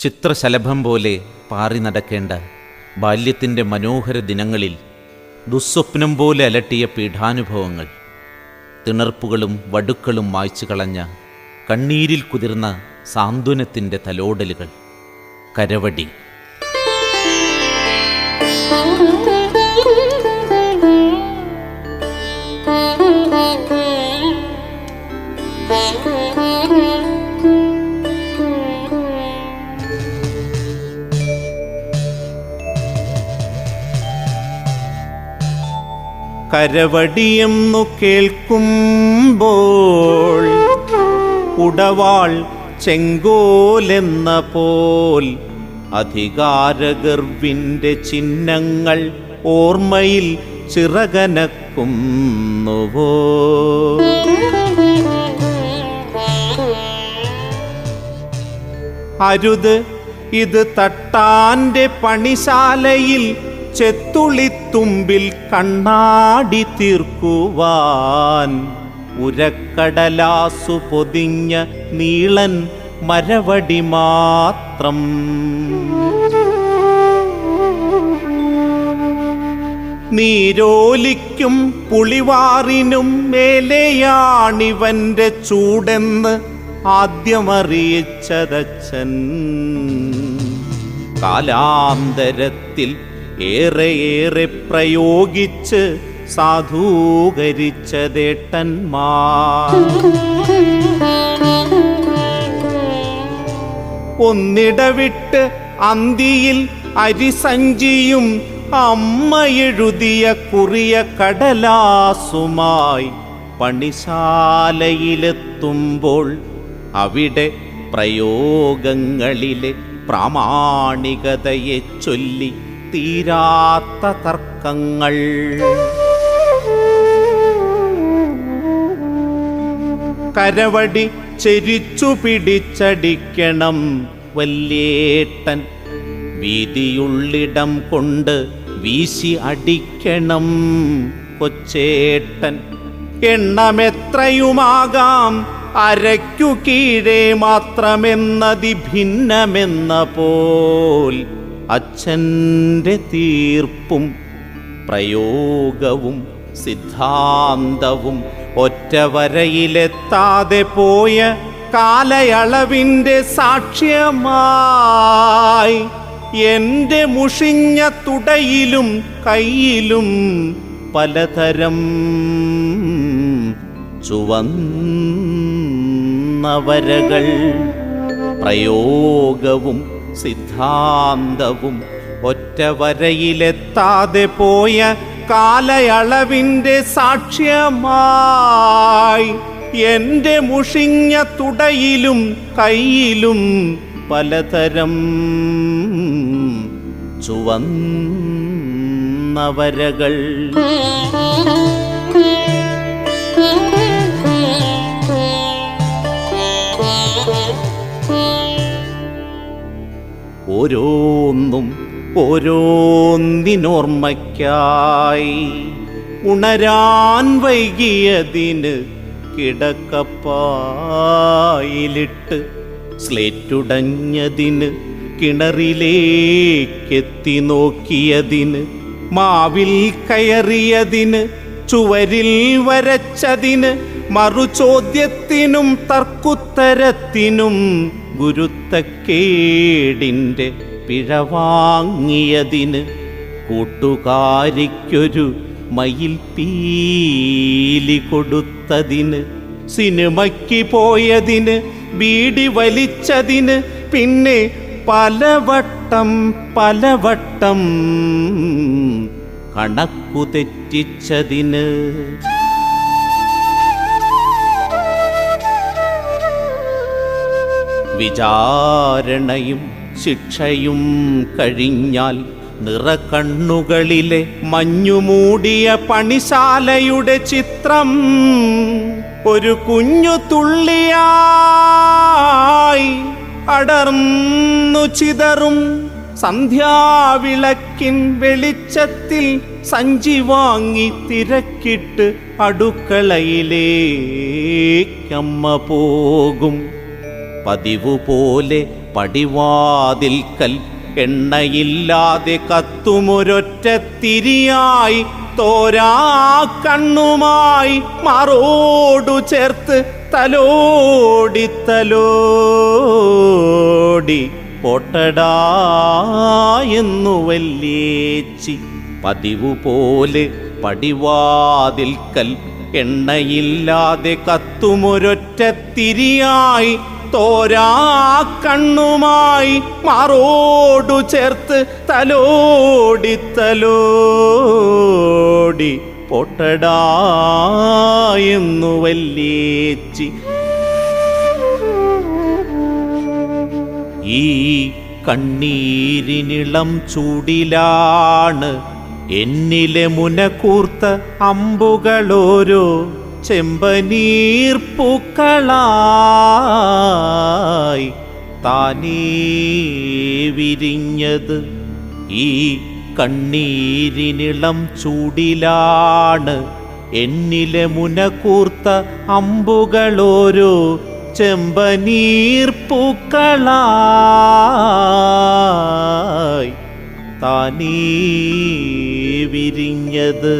ചിത്രശലഭം പോലെ പാറി നടക്കേണ്ട ബാല്യത്തിൻ്റെ മനോഹര ദിനങ്ങളിൽ ദുസ്വപ്നം പോലെ അലട്ടിയ പീഠാനുഭവങ്ങൾ, തിണർപ്പുകളും വടുക്കളും മായ്ച്ചു കളഞ്ഞ കണ്ണീരിൽ കുതിർന്ന സാന്ത്വനത്തിൻ്റെ തലോടലുകൾ. കരവടി. കരവടിയെന്നു കേൾക്കുമ്പോൾ ഉടവാൾ ചെങ്കോലെന്ന പോൽ അധികാരഗർവിൻ്റെ ചിഹ്നങ്ങൾ ഓർമ്മയിൽ ചിറകനക്കുന്നുവോ? അരുത്, ഇത് തട്ടാൻ്റെ പണിശാലയിൽ ചെത്തുളിത്തുമ്പിൽ കണ്ണാടി തീർക്കുവാൻ ഉരക്കടലാസു പൊതിഞ്ഞ നീളൻ മരവടി മാത്രം. നീരോലിക്കും പുളിവാറിനും മേലെയാണിവന്റെ ചൂടെന്ന് ആദ്യമറിയിച്ചതച്ഛൻ. കാലാന്തരത്തിൽ ഏറെ പ്രയോഗിച്ച് സാധൂകരിച്ചതേട്ടന്മാർ. ഒന്നിടവിട്ട് അന്തിയിൽ അരിസഞ്ചിയും അമ്മ എഴുതിയ കുറിയ കടലാസുമായി പണിശാലയിലെത്തുമ്പോൾ അവിടെ പ്രയോഗങ്ങളിലെ പ്രാമാണികതയെ ചൊല്ലി തീരാത്ത തർക്കങ്ങൾ. കരവടി ചെരിച്ചു പിടിച്ചടിക്കണം വല്യേട്ടൻ, വീതിയുള്ളിടം കൊണ്ട് വീശി അടിക്കണം കൊച്ചേട്ടൻ. എണ്ണമെത്രയുമാകാം അരയ്ക്കു കീഴേ മാത്രമെന്നതി ഭിന്നമെന്ന പോൽ അച്ഛൻ്റെ തീർപ്പും പ്രയോഗവും സിദ്ധാന്തവും ഒറ്റവരയിലെത്താതെ പോയ കാലയളവിൻ്റെ സാക്ഷ്യമായി എൻ്റെ മുഷിഞ്ഞ തുടയിലും കയ്യിലും പലതരം ചുവന്ന വരകൾ. പ്രയോഗവും സിദ്ധാന്തവും ഒറ്റവരയിലെത്താതെ പോയ കാലയളവിൻ്റെ സാക്ഷ്യമായി എൻ്റെ മുഷിഞ്ഞ തുടയിലും കയ്യിലും പലതരം ചുവന്ന വരകൾ. ഓരോന്നും ഓരോന്നിനോർമ്മയ്ക്കായി ഉണരാൻ വൈകിയതിന് കിടക്കപ്പായിലിട്ട്, സ്ലേറ്റുടഞ്ഞതിന് കിണറിലേക്കെത്തി നോക്കിയതിന്, മാവിൽ കയറിയതിന് ചുവരിൽ വരച്ചതിന്, മറുചോദ്യത്തിനും തർക്കുത്തരത്തിനും ഗുരുത്തക്കേടിൻ്റെ പിഴവാങ്ങിയതിന്, കൂട്ടുകാരിക്കൊരു മയിൽ പീലി കൊടുത്തതിന്, സിനിമയ്ക്ക് പോയതിന്, ബീഡി വലിച്ചതിന്, പിന്നെ പലവട്ടം കണക്കു തെറ്റിച്ചതിന്. വിചാരണയും ശിക്ഷയും കഴിഞ്ഞാൽ നിറകണ്ണുകളിലെ മഞ്ഞുമൂടിയ പണിശാലയുടെ ചിത്രം ഒരു കുഞ്ഞു തുള്ളിയായി അടർന്നു ചിതറും. സന്ധ്യാവിളക്കിൻ വെളിച്ചത്തിൽ സഞ്ചി വാങ്ങി തിരക്കിട്ട് അടുക്കളയിലേക്കമ്മ പോകും. പതിവുപോലെ പടിവാതിൽക്കൽ എണ്ണയില്ലാതെ കത്തുമൊരൊറ്റ തിരിയായി തോരാ കണ്ണുമായി മാറോടു ചേർത്ത് തലോടി തലോടി പോട്ടടാ എന്നു വല്യേച്ചി. പതിവു പോലെ പടിവാതിൽക്കൽ എണ്ണയില്ലാതെ കത്തുമൊരൊറ്റ തിരിയായി തോരാ കണ്ണുമായി മാറോടു ചേർത്ത് തലോടി തലോടി പോട്ടടാ എന്നു വല്യേച്ചി. ഈ കണ്ണീരിനിളം ചൂടിലാണ് എന്നിലെ മുനകൂർത്ത അമ്പുകളോരോ ചെമ്പനീർ പൂക്കളായി താനേ വിരിഞ്ഞത്. ഈ കണ്ണീരിനിളം ചൂടിലാണ് എന്നിലെ മുനകൂർത്ത അമ്പുകളോരോ ചെമ്പനീർ പൂക്കളായി താനേ വിരിഞ്ഞത്.